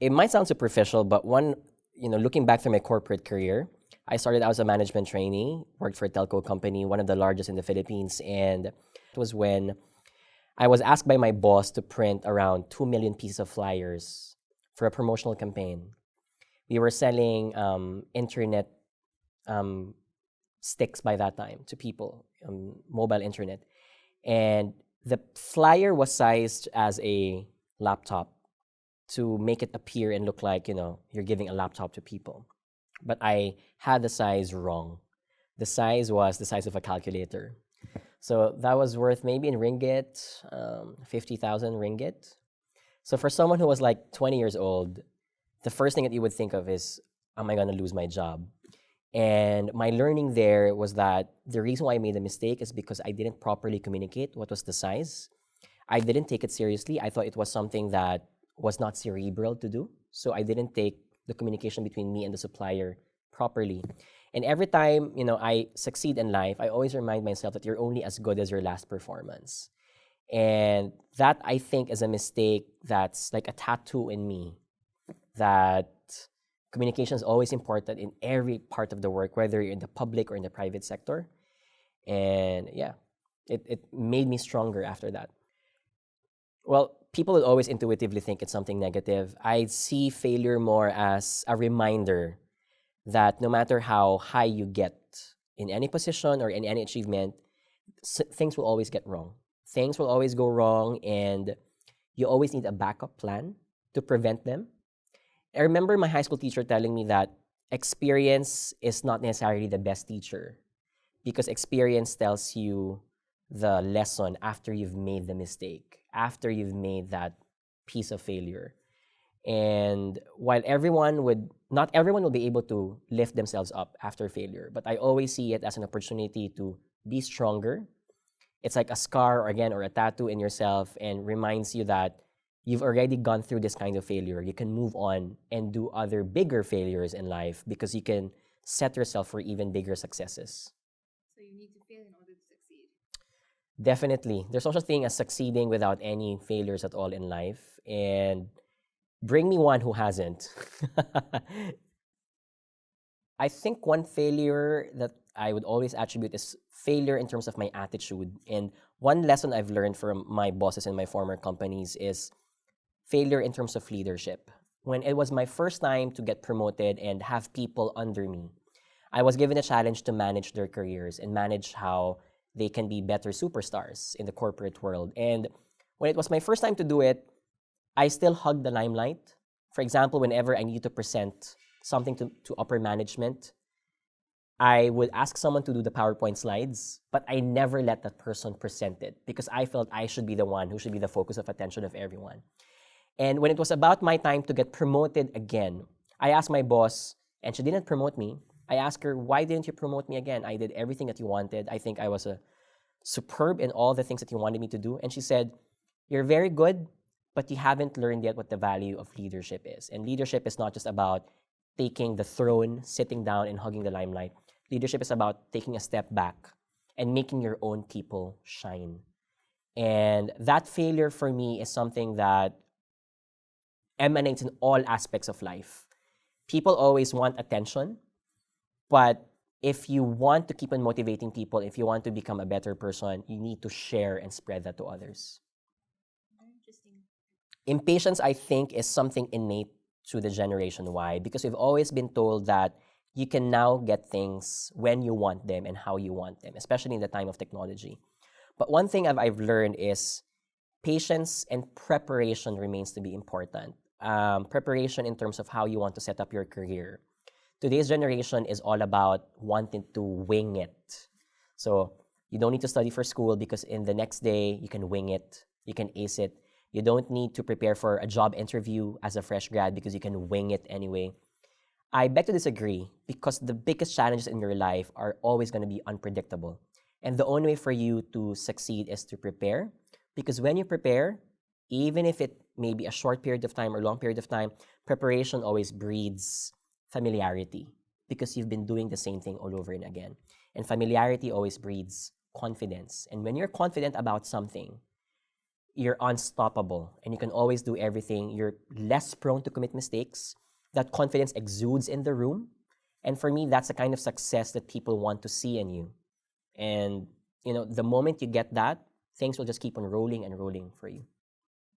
it might sound superficial, but looking back through my corporate career, I started out as a management trainee, worked for a telco company, one of the largest in the Philippines, and it was when I was asked by my boss to print around 2 million pieces of flyers for a promotional campaign. We were selling internet sticks by that time to people, mobile internet. And the flyer was sized as a laptop to make it appear and look like, you're giving a laptop to people. But I had the size wrong. The size was the size of a calculator. So that was worth maybe in ringgit, 50,000 ringgit. So for someone who was like 20 years old, the first thing that you would think of is, am I going to lose my job? And my learning there was that the reason why I made a mistake is because I didn't properly communicate what was the size. I didn't take it seriously. I thought it was something that was not cerebral to do. So I didn't take the communication between me and the supplier properly. And every time, I succeed in life, I always remind myself that you're only as good as your last performance. And that, I think, is a mistake that's like a tattoo in me, that communication is always important in every part of the work, whether you're in the public or in the private sector. And yeah, it made me stronger after that. Well, people will always intuitively think it's something negative. I see failure more as a reminder that no matter how high you get in any position or in any achievement, things will always get wrong. Things will always go wrong, and you always need a backup plan to prevent them. I remember my high school teacher telling me that experience is not necessarily the best teacher, because experience tells you the lesson after you've made the mistake, after you've made that piece of failure. And while not everyone will be able to lift themselves up after failure, but I always see it as an opportunity to be stronger. It's like a scar or a tattoo in yourself, and reminds you that you've already gone through this kind of failure. You can move on and do other bigger failures in life because you can set yourself for even bigger successes. So you need to fail in order to succeed. Definitely. There's no such thing as succeeding without any failures at all in life. And bring me one who hasn't. I think one failure that I would always attribute is failure in terms of my attitude. And one lesson I've learned from my bosses in my former companies is failure in terms of leadership. When it was my first time to get promoted and have people under me, I was given a challenge to manage their careers and manage how they can be better superstars in the corporate world. And when it was my first time to do it, I still hug the limelight. For example, whenever I need to present something to upper management, I would ask someone to do the PowerPoint slides, but I never let that person present it because I felt I should be the one who should be the focus of attention of everyone. And when it was about my time to get promoted again, I asked my boss, and she didn't promote me. I asked her, why didn't you promote me again? I did everything that you wanted. I think I was superb in all the things that you wanted me to do. And she said, you're very good, but you haven't learned yet what the value of leadership is. And leadership is not just about taking the throne, sitting down, and hugging the limelight. Leadership is about taking a step back and making your own people shine. And that failure for me is something that emanates in all aspects of life. People always want attention, but if you want to keep on motivating people, if you want to become a better person, you need to share and spread that to others. Very interesting. Impatience, I think, is something innate to the Generation Y because we've always been told that you can now get things when you want them and how you want them, especially in the time of technology. But one thing I've learned is patience and preparation remains to be important. Preparation in terms of how you want to set up your career. Today's generation is all about wanting to wing it. So you don't need to study for school because in the next day, you can wing it, you can ace it. You don't need to prepare for a job interview as a fresh grad because you can wing it anyway. I beg to disagree because the biggest challenges in your life are always going to be unpredictable. And the only way for you to succeed is to prepare. Because when you prepare, even if it may be a short period of time or long period of time, preparation always breeds familiarity because you've been doing the same thing all over and again. And familiarity always breeds confidence. And when you're confident about something, you're unstoppable and you can always do everything. You're less prone to commit mistakes. That confidence exudes in the room. And for me, that's the kind of success that people want to see in you. And, the moment you get that, things will just keep on rolling and rolling for you.